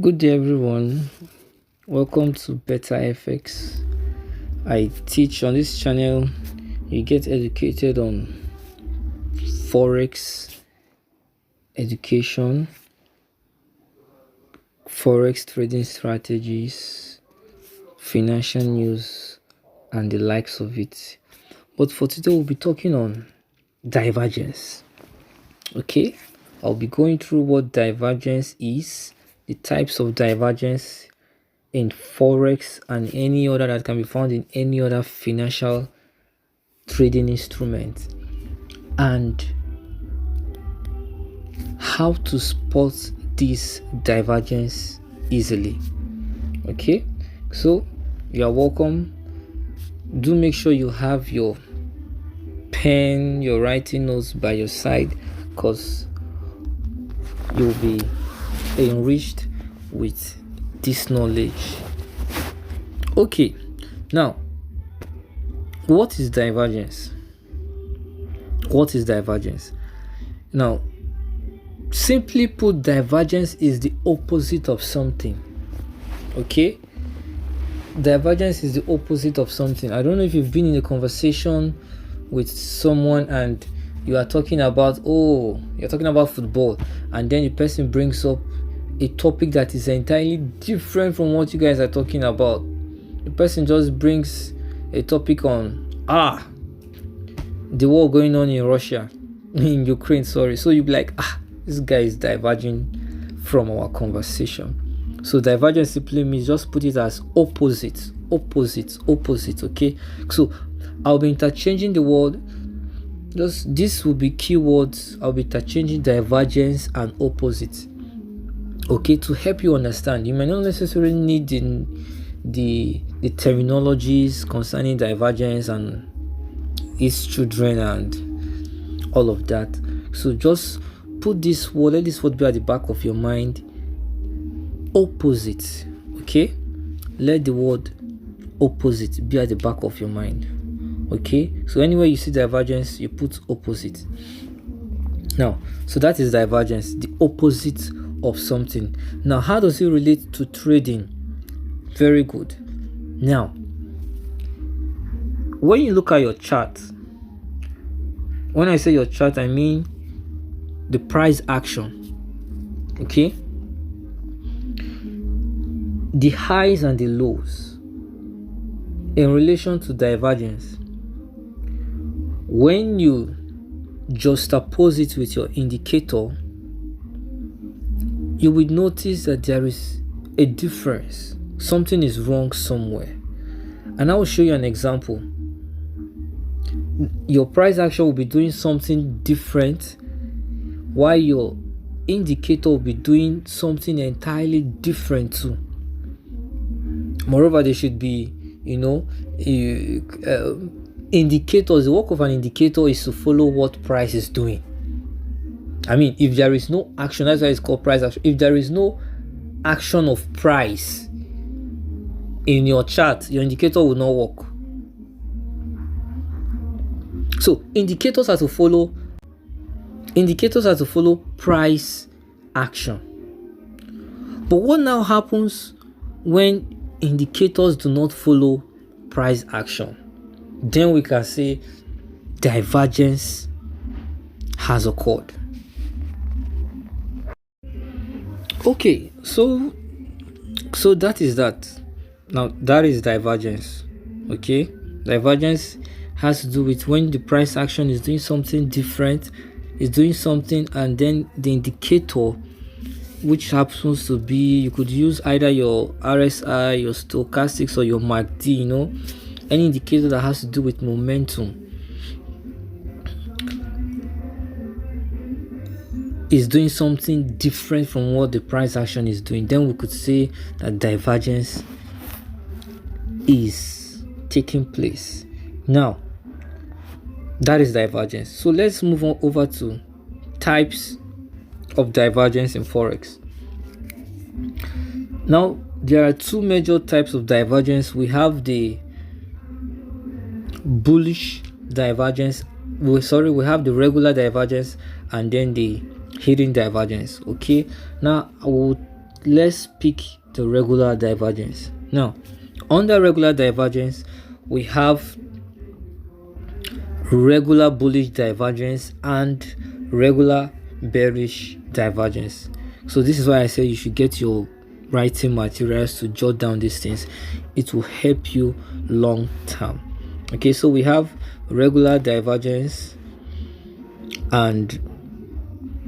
Good day, everyone. Welcome to Better FX. I teach on this channel. You get educated on Forex education, Forex trading strategies, financial news, and the likes of it. But for today, we'll be talking on divergence. Okay, I'll be going through what divergence is, the types of divergence in Forex and any other that can be found in any other financial trading instrument, and how to spot this divergence easily. Okay, so you are welcome. Do make sure you have your pen, your writing notes by your side, because you'll be enriched with this knowledge. Okay, now what is divergence? What is divergence? Now, simply put, divergence is the opposite of something. Okay, divergence is the opposite of something. I don't know if you've been in a conversation with someone and you are talking about football, and then the person brings up a topic that is entirely different from what you guys are talking about. The person just brings a topic on the war going on in Russia, in Ukraine, sorry. So you be like, this guy is diverging from our conversation. So divergence simply means, just put it as opposite. Okay, so I'll be interchanging the word. This will be keywords. I'll be interchanging divergence and opposite, okay, to help you understand. You may not necessarily need the terminologies concerning divergence and its children and all of that. So just put this word, let this word be at the back of your mind. Opposite. Okay, let the word opposite be at the back of your mind. Okay, so anywhere you see divergence, you put opposite. Now, so that is divergence, the opposite of something. Now, how does it relate to trading? Very good. Now, when you look at your chart, when I say your chart, I mean the price action. Okay, the highs and the lows in relation to divergence. When you juxtapose it with your indicator, you will notice that there is a difference. Something is wrong somewhere. And I will show you an example. Your price action will be doing something different, while your indicator will be doing something entirely different too. Moreover, there should be, indicators. The work of an indicator is to follow what price is doing. I mean, if there is no action, that's why it's called price action. If there is no action of price in your chart, your indicator will not work. So indicators are to follow price action. But what now happens when indicators do not follow price action? Then we can say divergence has occurred. Okay, so that is that. Now, that is divergence. Okay, divergence has to do with when the price action is doing something different, is doing something, and then the indicator, which happens to be, you could use either your RSI, your stochastics, or your MACD, any indicator that has to do with momentum, is doing something different from what the price action is doing. Then we could say that divergence is taking place. Now, that is divergence. So let's move on over to types of divergence in Forex. Now, there are two major types of divergence. We have the bullish divergence. We have the regular divergence, and then the hidden divergence. Okay, now I will let's pick the regular divergence. Now, under regular divergence, we have regular bullish divergence and regular bearish divergence. So this is why I say you should get your writing materials to jot down these things. It will help you long term. Okay, so we have regular divergence and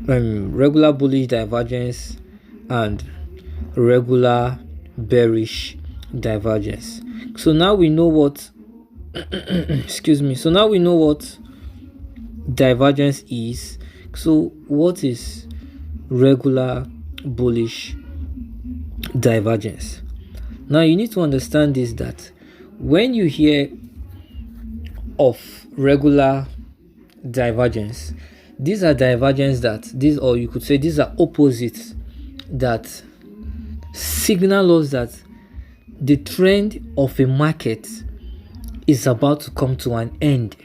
regular bullish divergence and regular bearish divergence. So now we know what excuse me, so now we know what divergence is. So what is regular bullish divergence? Now you need to understand this, that when you hear of regular divergence, these are divergence that or you could say these are opposites that signal us that the trend of a market is about to come to an end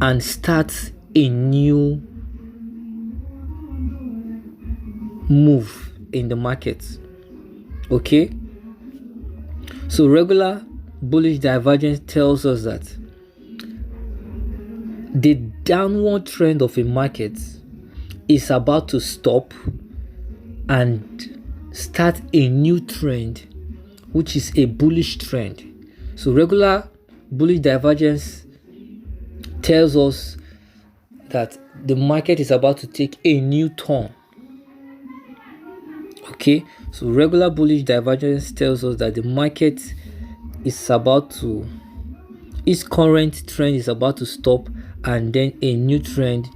and start a new move in the market. Okay, so regular bullish divergence tells us that the downward trend of a market is about to stop and start a new trend, which is a bullish trend. So regular bullish divergence tells us that the market is about to take a new turn. Okay, so regular bullish divergence tells us that the market is about to, its current trend is about to stop and then a new trend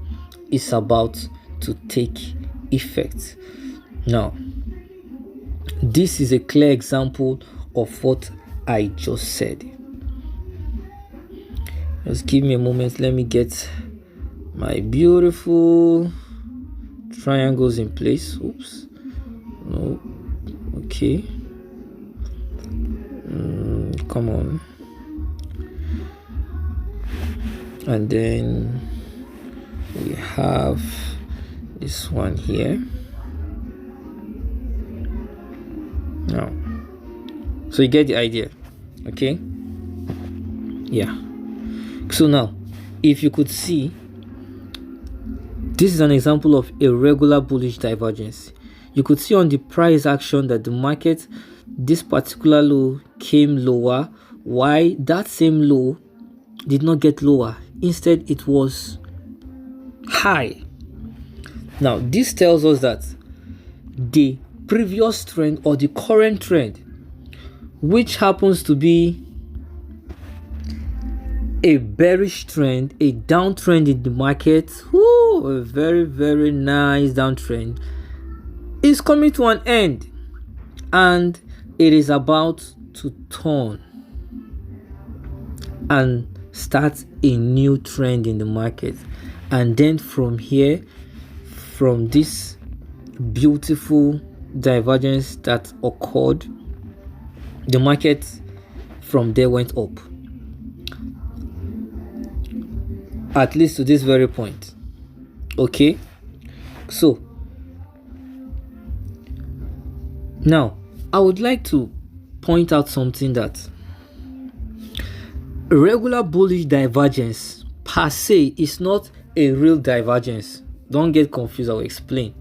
is about to take effect. Now, this is a clear example of what I just said. Just give me a moment. Let me get my beautiful triangles in place. Oops. No. Okay. Come on. And then we have this one here. Now, so you get the idea. Okay. Yeah. So now, if you could see, this is an example of a regular bullish divergence. You could see on the price action that the market, this particular low came lower, while that same low did not get lower. Instead, it was high. Now, this tells us that the previous trend or the current trend, which happens to be a bearish trend, a downtrend in the market, a very, very nice downtrend, is coming to an end and it is about to turn and start a new trend in the market. And then from here, from this beautiful divergence that occurred, the market from there went up, at least to this very point. Okay, so now I would like to point out something, that regular bullish divergence per se is not a real divergence. Don't get confused, I'll explain.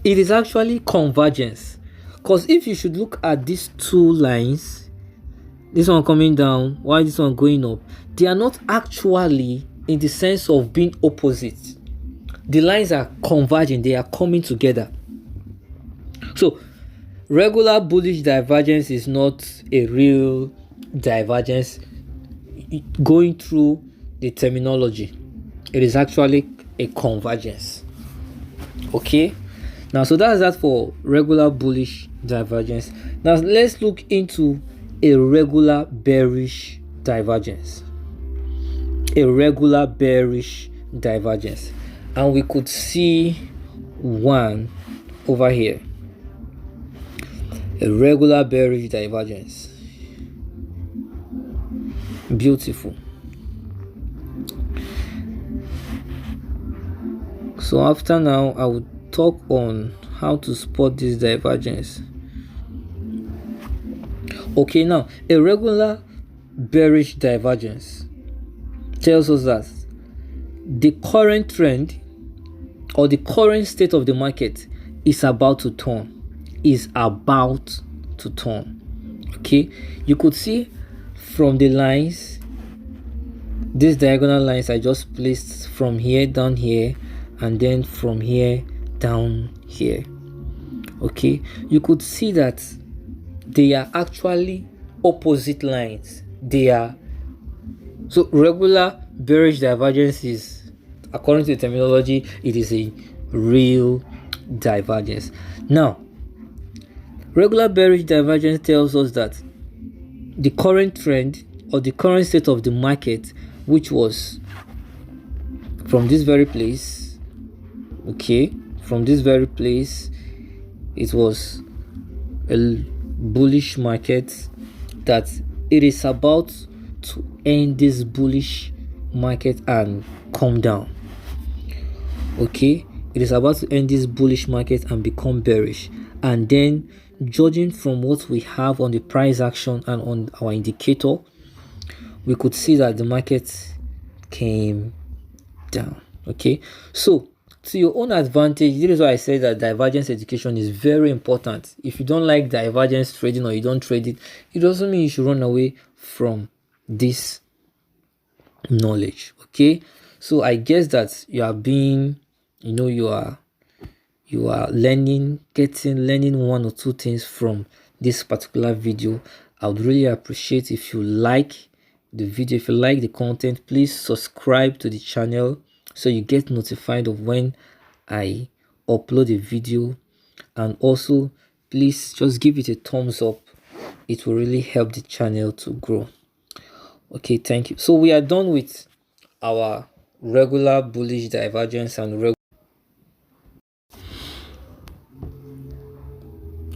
It is actually convergence, because if you should look at these two lines, this one coming down while this one going up, they are not actually in the sense of being opposite. The lines are converging, they are coming together. So regular bullish divergence is not a real divergence going through the terminology. It is actually a convergence. Okay, now so that's that for regular bullish divergence. Now let's look into a regular bearish divergence. A regular bearish divergence, and we could see one over here. A regular bearish divergence. Beautiful. So after now, I will talk on how to spot this divergence. Okay, now a regular bearish divergence tells us that the current trend or the current state of the market is about to turn. Okay, you could see from the lines, these diagonal lines I just placed from here down here and then from here down here. Okay, you could see that they are actually opposite lines. So regular bearish divergence is, according to the terminology, it is a real divergence. Now, regular bearish divergence tells us that the current trend or the current state of the market, which was from this very place, okay, from this very place, it was a bullish market, that it is about to end this bullish market and come down. Okay, it is about to end this bullish market and become bearish. And then, judging from what we have on the price action and on our indicator, we could see that the market came down. Okay, so to your own advantage, this is why I said that divergence education is very important. If you don't like divergence trading or you don't trade it, it doesn't mean you should run away from this knowledge. Okay, so I guess that you are being, you are learning one or two things from this particular video. I would really appreciate if you like the video. If you like the content, please subscribe to the channel so you get notified of when I upload a video, and also please just give it a thumbs up. It will really help the channel to grow. Okay, thank you. So we are done with our regular bullish divergence and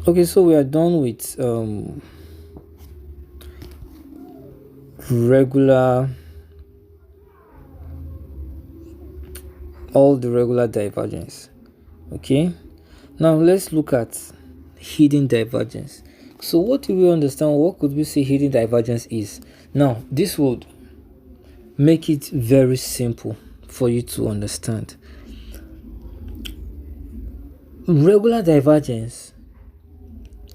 okay, so we are done with all the regular divergence. Okay, now let's look at hidden divergence. So what do we understand? What could we say hidden divergence is? Now this would make it very simple for you to understand. Regular divergence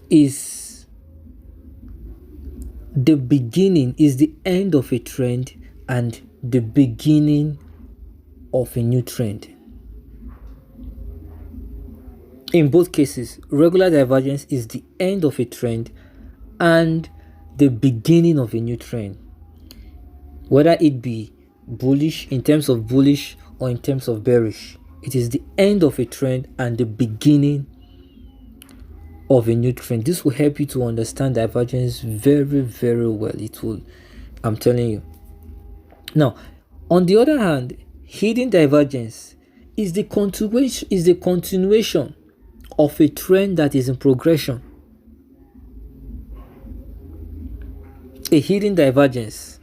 is the beginning, is the end of a trend and the beginning of a new trend. In both cases, regular divergence is the end of a trend and the beginning of a new trend, whether it be bullish, in terms of bullish, or in terms of bearish. It is the end of a trend and the beginning of a new trend. This will help you to understand divergence very, very well. It will, I'm telling you. Now, on the other hand, hidden divergence is the continuation of a trend that is in progression. A hidden divergence,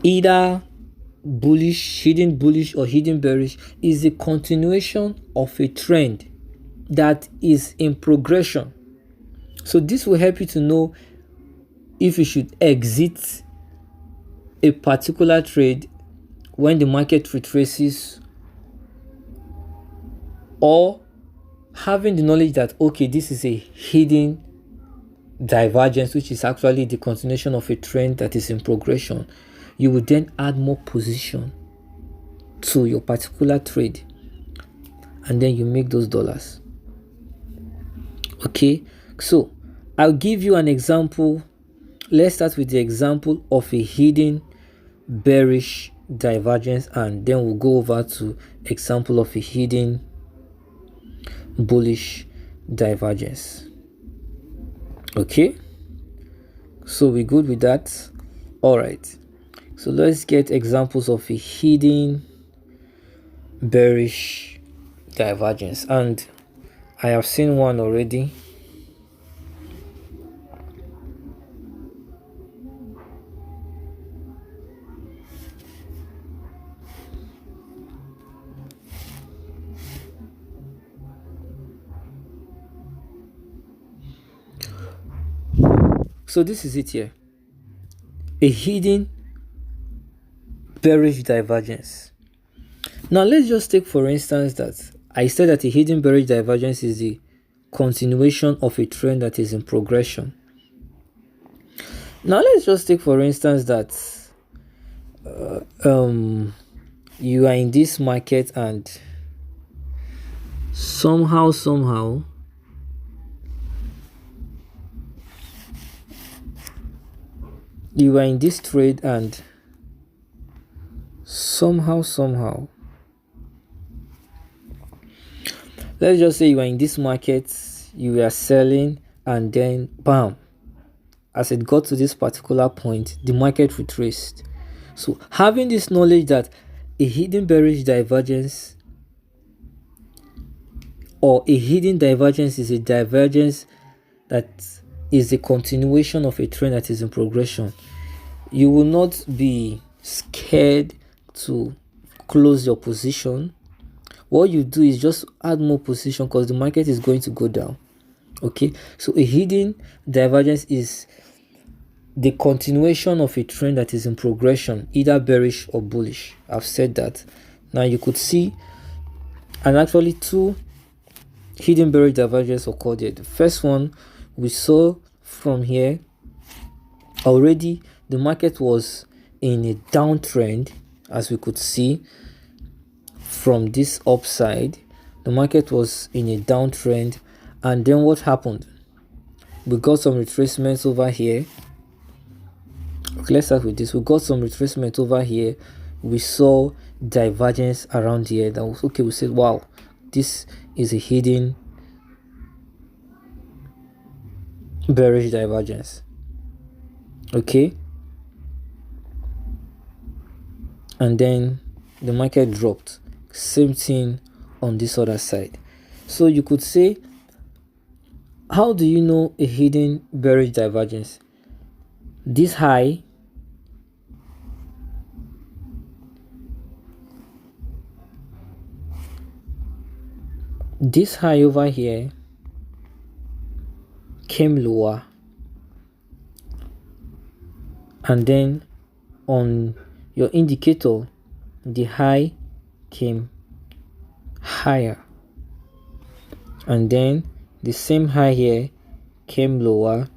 either bullish, hidden bullish, or hidden bearish, is the continuation of a trend that is in progression. So this will help you to know if you should exit a particular trade when the market retraces, or having the knowledge that, okay, this is a hidden divergence, which is actually the continuation of a trend that is in progression. You will then add more position to your particular trade, and then you make those dollars. Okay, so I'll give you an example. Let's start with the example of a hidden bearish divergence, and then we'll go over to example of a hidden bullish divergence. Okay, so we're good with that. All right, so let's get examples of a hidden bearish divergence, and I have seen one already. So this is it here. A hidden bearish divergence. Now let's just take for instance that I said that a hidden bearish divergence is the continuation of a trend that is in progression. Now let's just take for instance that you are in this market and somehow you are in this trade and somehow let's just say you are in this market, you are selling, and then bam, as it got to this particular point, the market retraced. So having this knowledge that a hidden bearish divergence or a hidden divergence is a divergence that is a continuation of a trend that is in progression, you will not be scared to close your position. What you do is just add more position because the market is going to go down. Okay, so a hidden divergence is the continuation of a trend that is in progression, either bearish or bullish. I've said that. Now you could see, and actually two hidden bearish divergence occurred here. The first one we saw from here, already the market was in a downtrend, as we could see from this upside. The market was in a downtrend, and then what happened? We got some retracements over here. Okay, let's start with this. We got some retracement over here. We saw divergence around here. That was okay. We said, wow, this is a hidden bearish divergence. Okay, and then the market dropped. Same thing on this other side. So you could say, how do you know a hidden bearish divergence? This high over here came lower, and then on your indicator the high came higher, and then the same high here came lower,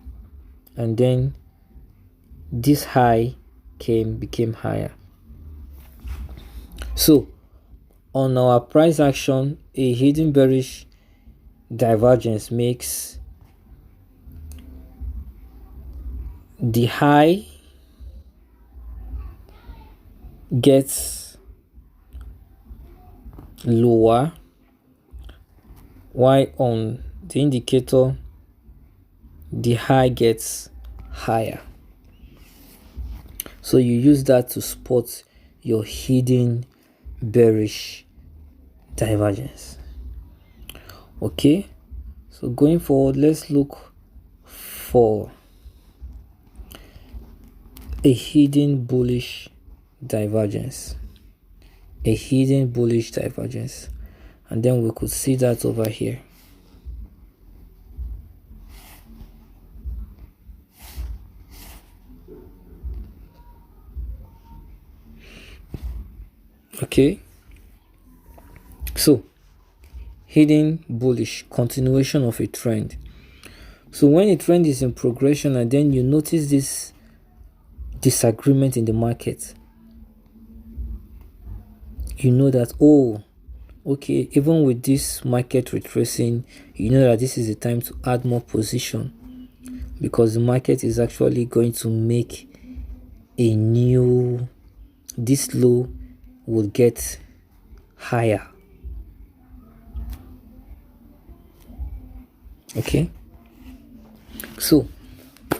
and then this high became higher. So on our price action, a hidden bearish divergence makes the high gets lower, while on the indicator the high gets higher. So you use that to spot your hidden bearish divergence. Okay, so going forward, let's look for a hidden bullish divergence. A hidden bullish divergence, and then we could see that over here. Okay, so hidden bullish, continuation of a trend. So when a trend is in progression and then you notice this disagreement in the market, you know that, oh, okay, even with this market retracing, you know that this is the time to add more position, because the market is actually going to make a new, this low will get higher. Okay, so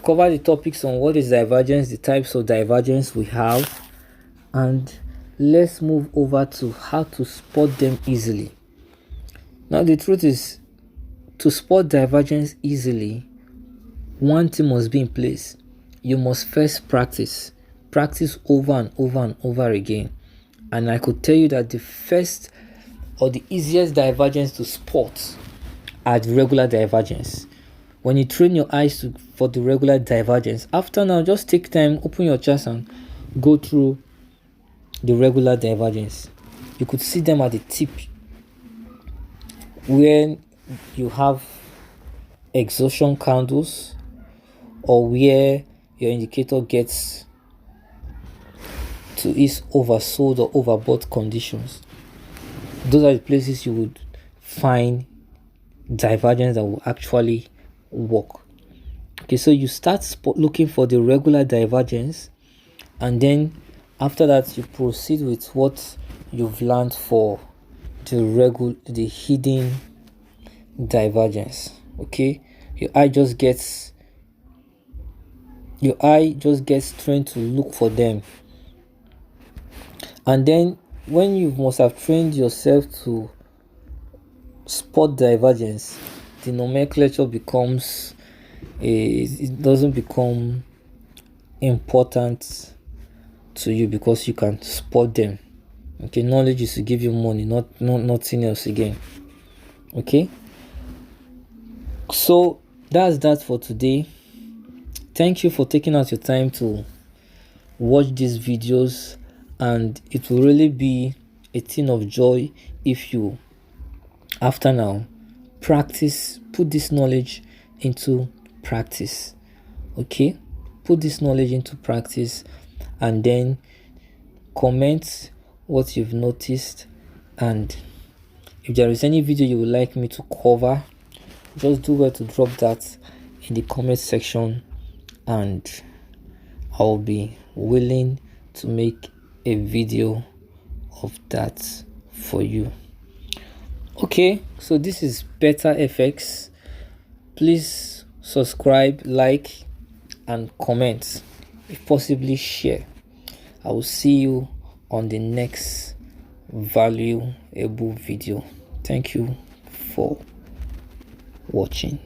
cover the topics on what is divergence, the types of divergence we have, and let's move over to how to spot them easily. Now the truth is, to spot divergence easily, one thing must be in place. You must first practice over and over and over again. And I could tell you that the first or the easiest divergence to spot are the regular divergence. when you train your eyes for the regular divergence, after now, just take time, open your chart and go through the regular divergence. You could see them at the tip where you have exhaustion candles, or where your indicator gets to its oversold or overbought conditions. Those are the places you would find divergence that will actually work. Okay, so you start looking for the regular divergence, and then after that you proceed with what you've learned for the hidden divergence. Okay, your eye just gets trained to look for them, and then when you must have trained yourself to spot divergence, the nomenclature becomes it doesn't become important to you because you can spot them. Okay, knowledge is to give you money, not nothing else again. Okay, so that's that for today. Thank you for taking out your time to watch these videos, and it will really be a thing of joy if you, after now, put this knowledge into practice. Okay, put this knowledge into practice, and then comment what you've noticed, and if there is any video you would like me to cover, just do well to drop that in the comment section, and I'll be willing to make a video of that for you. Okay, so this is Better FX. Please subscribe, like, and comment, if possibly share. I will see you on the next valuable video. Thank you for watching.